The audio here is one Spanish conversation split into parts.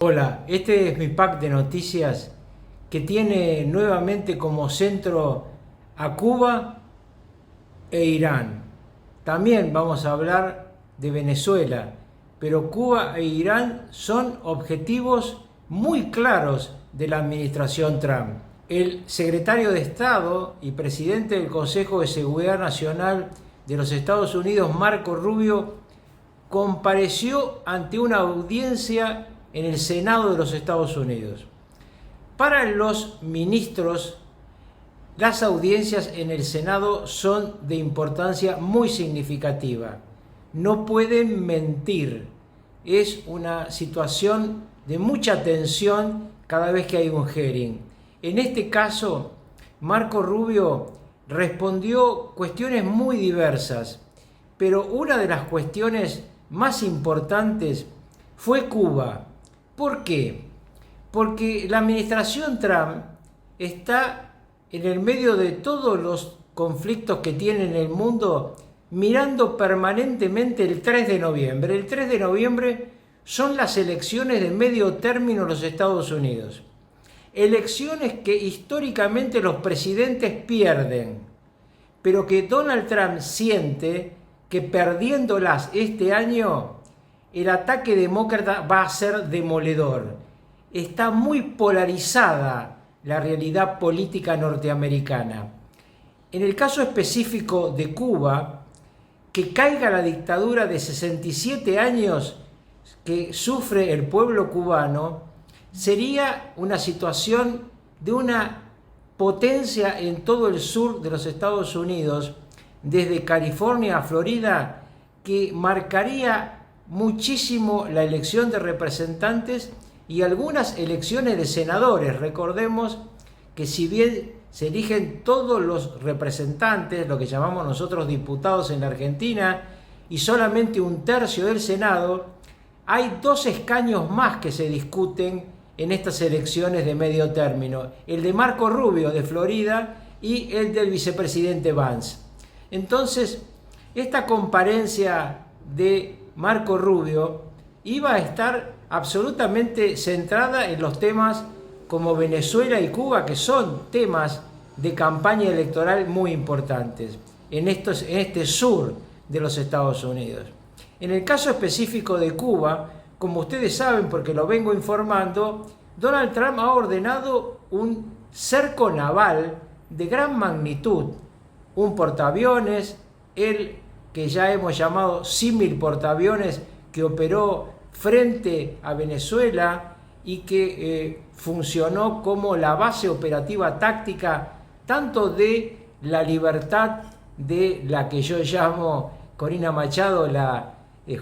Hola, este es mi pack de noticias que tiene nuevamente como centro a Cuba e Irán. También vamos a hablar de Venezuela, pero Cuba e Irán son objetivos muy claros de la administración Trump. El secretario de Estado y presidente del Consejo de Seguridad Nacional de los Estados Unidos, Marco Rubio, compareció ante una audiencia en el Senado de los Estados Unidos. Para los ministros, las audiencias en el Senado son de importancia muy significativa. No pueden mentir. Es una situación de mucha tensión cada vez que hay un hearing. En este caso, Marco Rubio respondió cuestiones muy diversas, pero una de las cuestiones más importantes fue Cuba. ¿Por qué? Porque la administración Trump está en el medio de todos los conflictos que tiene en el mundo, mirando permanentemente el 3 de noviembre. El 3 de noviembre son las elecciones de medio término en los Estados Unidos. Elecciones que históricamente los presidentes pierden, pero que Donald Trump siente que perdiéndolas este año, el ataque demócrata va a ser demoledor. Está muy polarizada la realidad política norteamericana. En el caso específico de Cuba, que caiga la dictadura de 67 años que sufre el pueblo cubano, sería una situación de una potencia en todo el sur de los Estados Unidos, desde California a Florida, que marcaría muchísimo la elección de representantes y algunas elecciones de senadores. Recordemos que si bien se eligen todos los representantes, lo que llamamos nosotros diputados en la Argentina, y solamente un tercio del Senado, hay 2 escaños más que se discuten en estas elecciones de medio término, el de Marco Rubio de Florida y el del vicepresidente Vance. Entonces, esta comparencia de Marco Rubio iba a estar absolutamente centrada en los temas como Venezuela y Cuba, que son temas de campaña electoral muy importantes en este sur de los Estados Unidos. En el caso específico de Cuba, como ustedes saben porque lo vengo informando, Donald Trump ha ordenado un cerco naval de gran magnitud, un portaaviones, el que ya hemos llamado símil portaaviones que operó frente a Venezuela y que funcionó como la base operativa táctica tanto de la libertad de la que yo llamo Corina Machado, la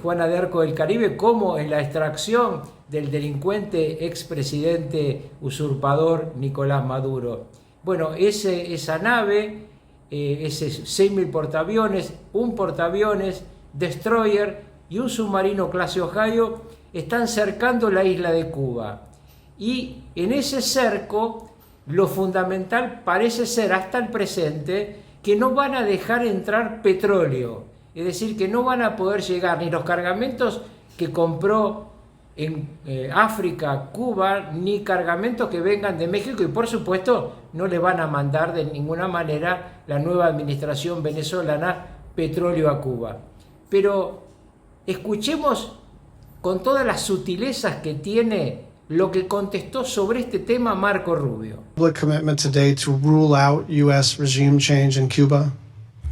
Juana de Arco del Caribe, como en la extracción del delincuente expresidente usurpador Nicolás Maduro. Bueno, esa nave, ese 6.000 portaaviones, un portaaviones, destroyer y un submarino clase Ohio están cercando la isla de Cuba. Y en ese cerco, lo fundamental parece ser hasta el presente que no van a dejar entrar petróleo. Es decir, que no van a poder llegar ni los cargamentos que compró en África, Cuba, ni cargamentos que vengan de México, y por supuesto no le van a mandar de ninguna manera la nueva administración venezolana petróleo a Cuba. Pero escuchemos con todas las sutilezas que tiene lo que contestó sobre este tema Marco Rubio. Public commitment today to rule out U.S. regime change in Cuba.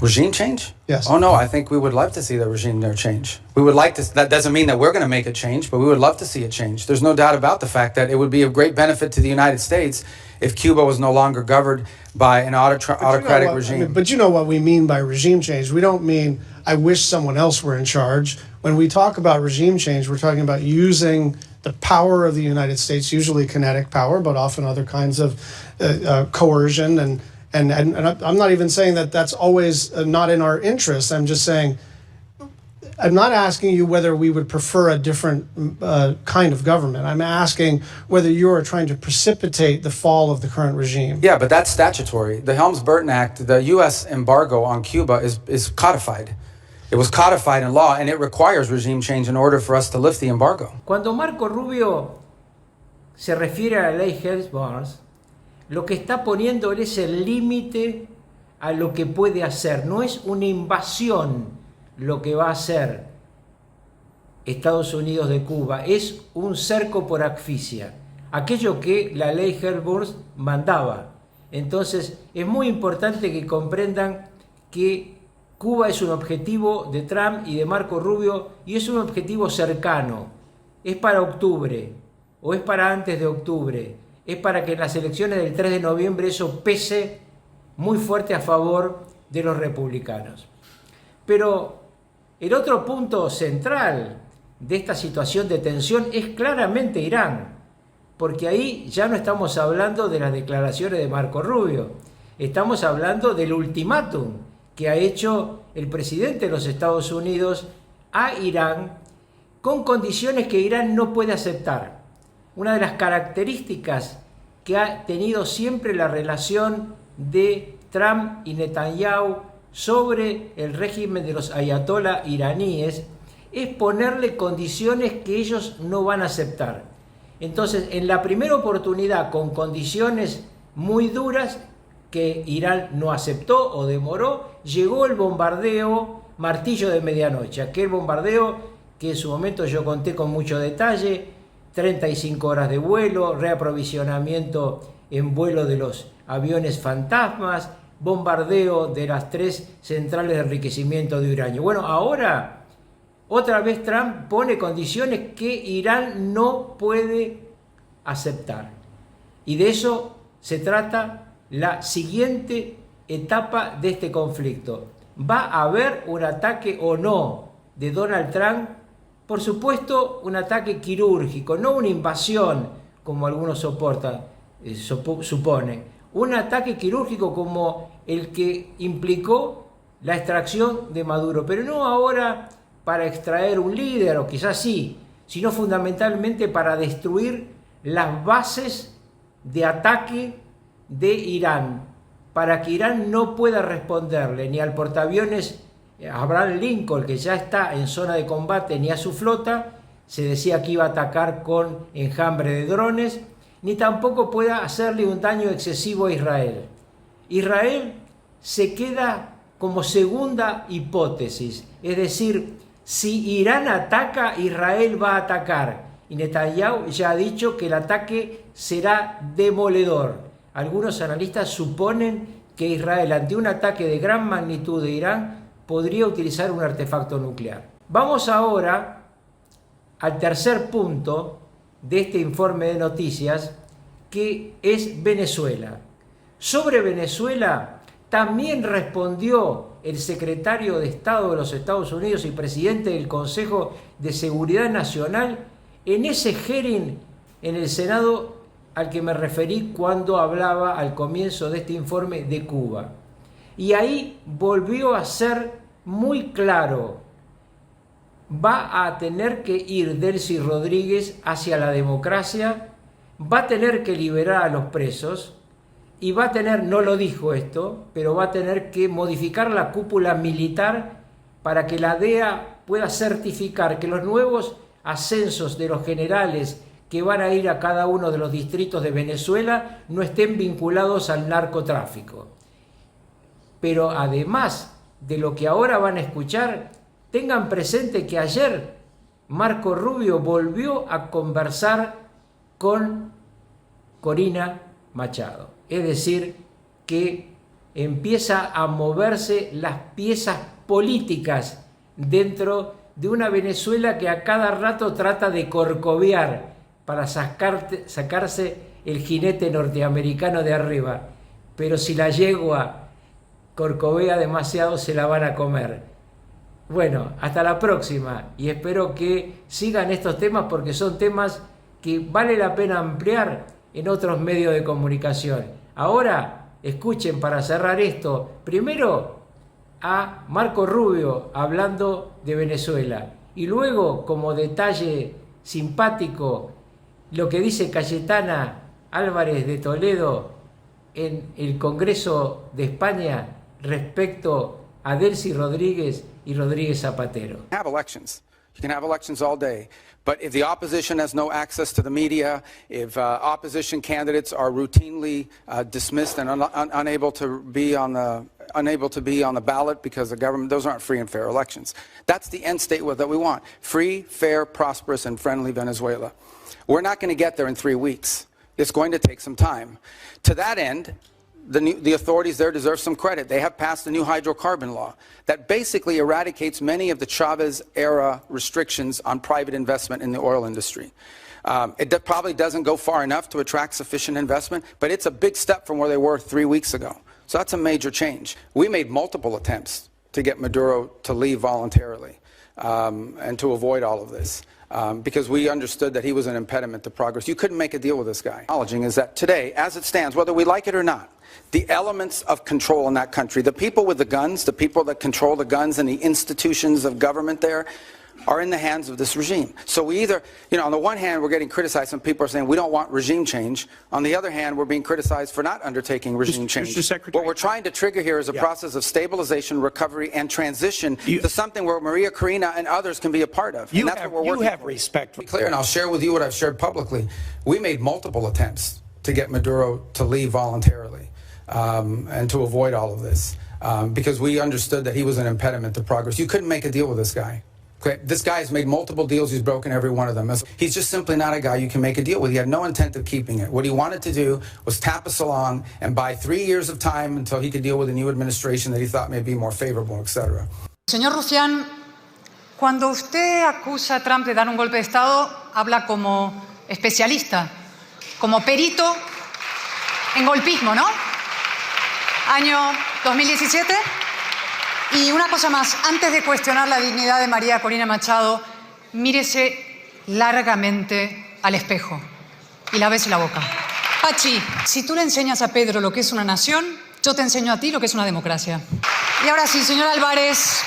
Regime change? Yes. Oh no, I think we would love to see the regime there change. We would like to. That doesn't mean that we're going to make a change, but we would love to see it change. There's no doubt about the fact that it would be of great benefit to the United States if Cuba was no longer governed by an autocratic regime. But you know what we mean by regime change. We don't mean I wish someone else were in charge. When we talk about regime change, we're talking about using the power of the United States, usually kinetic power, but often other kinds of coercion. And I'm not even saying that that's always not in our interest. I'm just saying, I'm not asking you whether we would prefer a different kind of government. I'm asking whether you're trying to precipitate the fall of the current regime. Yeah, but that's statutory. The Helms-Burton Act, the U.S. embargo on Cuba is codified. It was codified in law, and it requires regime change in order for us to lift the embargo. Cuando Marco Rubio se refiere a la ley Helms-Burns, lo que está poniendo es el límite a lo que puede hacer. No es una invasión lo que va a hacer Estados Unidos de Cuba, es un cerco por asfixia, aquello que la ley Helms-Burns mandaba. Entonces es muy importante que comprendan que Cuba es un objetivo de Trump y de Marco Rubio, y es un objetivo cercano. Es para octubre, o es para antes de octubre, es para que en las elecciones del 3 de noviembre eso pese muy fuerte a favor de los republicanos. Pero el otro punto central de esta situación de tensión es claramente Irán, porque ahí ya no estamos hablando de las declaraciones de Marco Rubio, estamos hablando del ultimátum que ha hecho el presidente de los Estados Unidos a Irán, con condiciones que Irán no puede aceptar. Una de las características que ha tenido siempre la relación de Trump y Netanyahu sobre el régimen de los ayatolá iraníes es ponerle condiciones que ellos no van a aceptar. Entonces, en la primera oportunidad, con condiciones muy duras que Irán no aceptó o demoró, llegó el bombardeo Martillo de Medianoche, aquel bombardeo que en su momento yo conté con mucho detalle, 35 horas de vuelo, reaprovisionamiento en vuelo de los aviones fantasmas, bombardeo de las 3 centrales de enriquecimiento de uranio. Bueno, ahora otra vez Trump pone condiciones que Irán no puede aceptar. Y de eso se trata la siguiente etapa de este conflicto. ¿Va a haber un ataque o no de Donald Trump? Por supuesto, un ataque quirúrgico, no una invasión, como algunos suponen. Un ataque quirúrgico como el que implicó la extracción de Maduro, pero no ahora para extraer un líder, o quizás sí, sino fundamentalmente para destruir las bases de ataque de Irán, para que Irán no pueda responderle ni al portaaviones Abraham Lincoln, que ya está en zona de combate, ni a su flota, se decía que iba a atacar con enjambre de drones, ni tampoco pueda hacerle un daño excesivo a Israel. Israel se queda como segunda hipótesis, es decir, si Irán ataca, Israel va a atacar. Y Netanyahu ya ha dicho que el ataque será demoledor. Algunos analistas suponen que Israel, ante un ataque de gran magnitud de Irán, podría utilizar un artefacto nuclear. Vamos ahora al tercer punto de este informe de noticias, que es Venezuela. Sobre Venezuela también respondió el secretario de Estado de los Estados Unidos y presidente del Consejo de Seguridad Nacional en ese hearing en el Senado al que me referí cuando hablaba al comienzo de este informe de Cuba. Y ahí volvió a ser muy claro: va a tener que ir Delcy Rodríguez hacia la democracia, va a tener que liberar a los presos y va a tener, no lo dijo esto, pero va a tener que modificar la cúpula militar para que la DEA pueda certificar que los nuevos ascensos de los generales que van a ir a cada uno de los distritos de Venezuela no estén vinculados al narcotráfico. Pero además de lo que ahora van a escuchar, tengan presente que ayer Marco Rubio volvió a conversar con Corina Machado. Es decir, que empieza a moverse las piezas políticas dentro de una Venezuela que a cada rato trata de corcovear para sacarse el jinete norteamericano de arriba. Pero si la yegua corcovea demasiado, se la van a comer. Bueno, hasta la próxima, y espero que sigan estos temas, porque son temas que vale la pena ampliar en otros medios de comunicación. Ahora, escuchen, para cerrar esto, primero a Marco Rubio hablando de Venezuela, y luego, como detalle simpático, lo que dice Cayetana Álvarez de Toledo en el Congreso de España respecto a Delcy Rodríguez y Rodríguez Zapatero. Have elections. You can have elections all day. But if the opposition has no access to the media, if opposition candidates are routinely dismissed and unable to be on the ballot because the government, those aren't free and fair elections. That's the end state that we want. Free, fair, prosperous, and friendly Venezuela. We're not going to get there in 3 weeks. It's going to take some time. To that end, the authorities there deserve some credit. They have passed a new hydrocarbon law that basically eradicates many of the Chavez-era restrictions on private investment in the oil industry. It probably doesn't go far enough to attract sufficient investment, but it's a big step from where they were 3 weeks ago. So that's a major change. We made multiple attempts to get Maduro to leave voluntarily and to avoid all of this. Because we understood that he was an impediment to progress. You couldn't make a deal with this guy. Acknowledging is that today, as it stands, whether we like it or not, the elements of control in that country, the people with the guns, the people that control the guns and the institutions of government there, are in the hands of this regime. So we either, on the one hand, we're getting criticized. Some people are saying we don't want regime change. On the other hand, we're being criticized for not undertaking regime change. Mr. Secretary, what we're trying to trigger here is a process of stabilization, recovery, and transition to something where Maria Corina and others can be a part of. You and that's what we're working for. respect. To be clear, and I'll share with you what I've shared publicly. We made multiple attempts to get Maduro to leave voluntarily and to avoid all of this because we understood that he was an impediment to progress. You couldn't make a deal with this guy. Okay? This guy has made multiple deals. He's broken every one of them. He's just simply not a guy you can make a deal with. He had no intent of keeping it. What he wanted to do was tap us along and buy 3 years of time until he could deal with a new administration that he thought may be more favorable, etc. Señor Rufián, cuando usted acusa a Trump de dar un golpe de Estado, habla como especialista, como perito en golpismo, ¿no? Año 2017. Y una cosa más, antes de cuestionar la dignidad de María Corina Machado, mírese largamente al espejo y lávese la boca. Pachi, si tú le enseñas a Pedro lo que es una nación, yo te enseño a ti lo que es una democracia. Y ahora sí, señor Álvarez,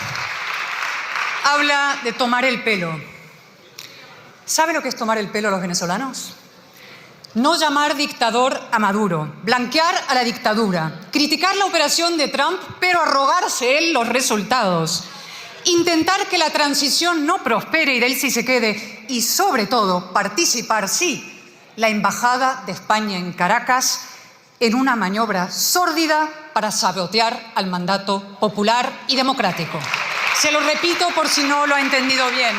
habla de tomar el pelo. ¿Sabe lo que es tomar el pelo a los venezolanos? No llamar dictador a Maduro, blanquear a la dictadura, criticar la operación de Trump, pero arrogarse él los resultados, intentar que la transición no prospere y de él sí se quede, y sobre todo participar, sí, la embajada de España en Caracas en una maniobra sórdida para sabotear al mandato popular y democrático. Se lo repito por si no lo ha entendido bien.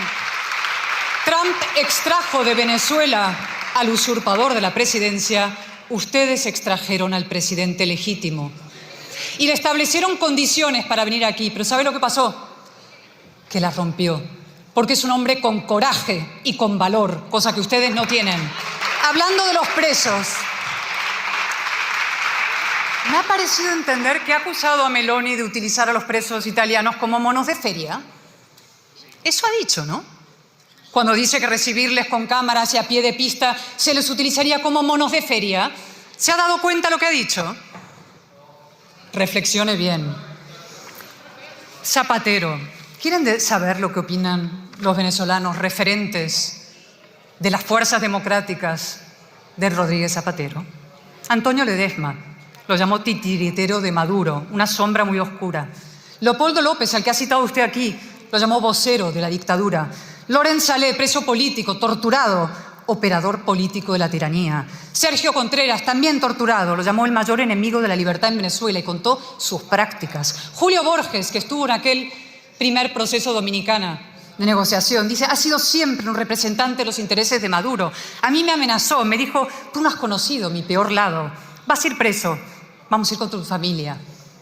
Trump extrajo de Venezuela al usurpador de la presidencia, ustedes extrajeron al presidente legítimo. Y le establecieron condiciones para venir aquí, pero ¿sabe lo que pasó? Que las rompió, porque es un hombre con coraje y con valor, cosa que ustedes no tienen. Hablando de los presos, me ha parecido entender que ha acusado a Meloni de utilizar a los presos italianos como monos de feria. Eso ha dicho, ¿no? Cuando dice que recibirles con cámaras y a pie de pista se les utilizaría como monos de feria. ¿Se ha dado cuenta lo que ha dicho? Reflexione bien. Zapatero. ¿Quieren saber lo que opinan los venezolanos referentes de las fuerzas democráticas de Rodríguez Zapatero? Antonio Ledesma lo llamó titiritero de Maduro, una sombra muy oscura. Leopoldo López, al que ha citado usted aquí, lo llamó vocero de la dictadura. Lorenz Salé, preso político, torturado, operador político de la tiranía. Sergio Contreras, también torturado, lo llamó el mayor enemigo de la libertad en Venezuela y contó sus prácticas. Julio Borges, que estuvo en aquel primer proceso dominicana de negociación, dice, ha sido siempre un representante de los intereses de Maduro. A mí me amenazó, me dijo, tú no has conocido mi peor lado, vas a ir preso, vamos a ir con tu familia.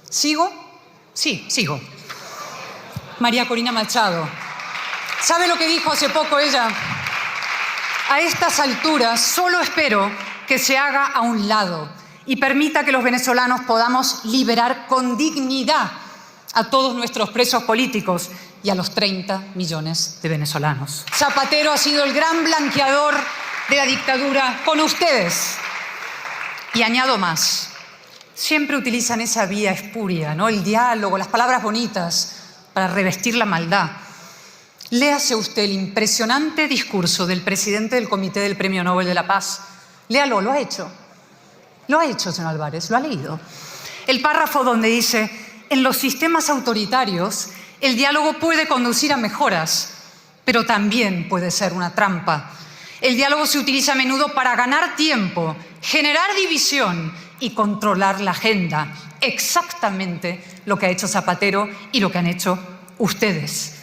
¿Sigo? Sí, sigo. María Corina Machado. ¿Sabe lo que dijo hace poco ella? A estas alturas solo espero que se haga a un lado y permita que los venezolanos podamos liberar con dignidad a todos nuestros presos políticos y a los 30 millones de venezolanos. Zapatero ha sido el gran blanqueador de la dictadura con ustedes. Y añado más, siempre utilizan esa vía espuria, ¿no? El diálogo, las palabras bonitas para revestir la maldad. Léase usted el impresionante discurso del presidente del Comité del Premio Nobel de la Paz. Léalo, lo ha hecho. Lo ha hecho, señor Álvarez, lo ha leído. El párrafo donde dice, en los sistemas autoritarios, el diálogo puede conducir a mejoras, pero también puede ser una trampa. El diálogo se utiliza a menudo para ganar tiempo, generar división y controlar la agenda. Exactamente lo que ha hecho Zapatero y lo que han hecho ustedes.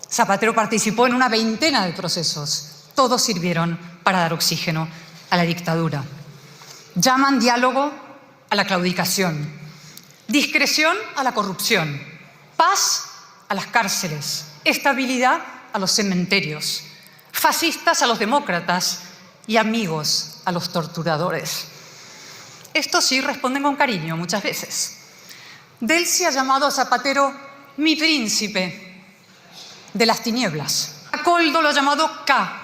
Zapatero participó en una veintena de procesos. Todos sirvieron para dar oxígeno a la dictadura. Llaman diálogo a la claudicación, discreción a la corrupción, paz a las cárceles, estabilidad a los cementerios, fascistas a los demócratas y amigos a los torturadores. Estos sí responden con cariño muchas veces. Delcy ha llamado a Zapatero mi príncipe de las tinieblas. A Coldo lo ha llamado K,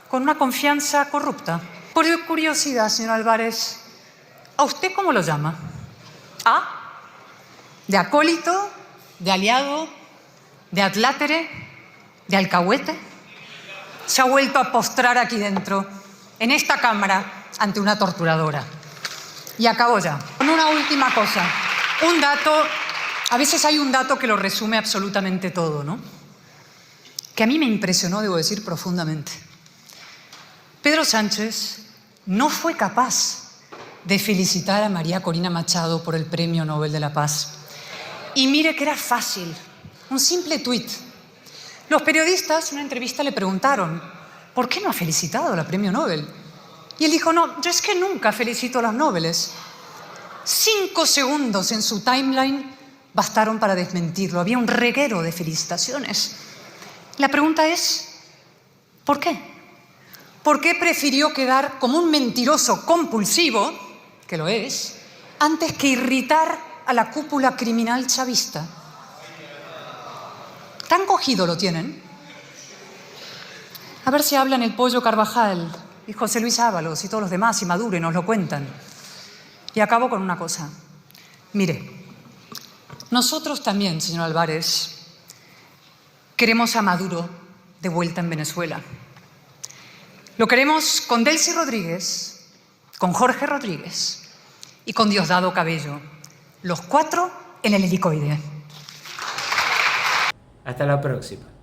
con una confianza corrupta. Por curiosidad, señor Álvarez, ¿a usted cómo lo llama? ¿A? ¿De acólito? ¿De aliado? ¿De adlátere? ¿De alcahuete? Se ha vuelto a postrar aquí dentro, en esta Cámara, ante una torturadora. Y acabo ya. Con una última cosa. Un dato, a veces hay un dato que lo resume absolutamente todo, ¿no? Que a mí me impresionó, debo decir, profundamente. Pedro Sánchez no fue capaz de felicitar a María Corina Machado por el Premio Nobel de la Paz. Y mire que era fácil, un simple tuit. Los periodistas en una entrevista le preguntaron, ¿por qué no ha felicitado a la Premio Nobel? Y él dijo, no, yo es que nunca felicito a los Nobeles. 5 segundos en su timeline bastaron para desmentirlo. Había un reguero de felicitaciones. La pregunta es, ¿por qué? ¿Por qué prefirió quedar como un mentiroso compulsivo, que lo es, antes que irritar a la cúpula criminal chavista? ¿Tan cogido lo tienen? A ver si hablan el Pollo Carvajal y José Luis Ábalos y todos los demás y Maduro y nos lo cuentan. Y acabo con una cosa. Mire, nosotros también, señor Álvarez, queremos a Maduro de vuelta en Venezuela. Lo queremos con Delcy Rodríguez, con Jorge Rodríguez y con Diosdado Cabello. Los 4 en el helicoide. Hasta la próxima.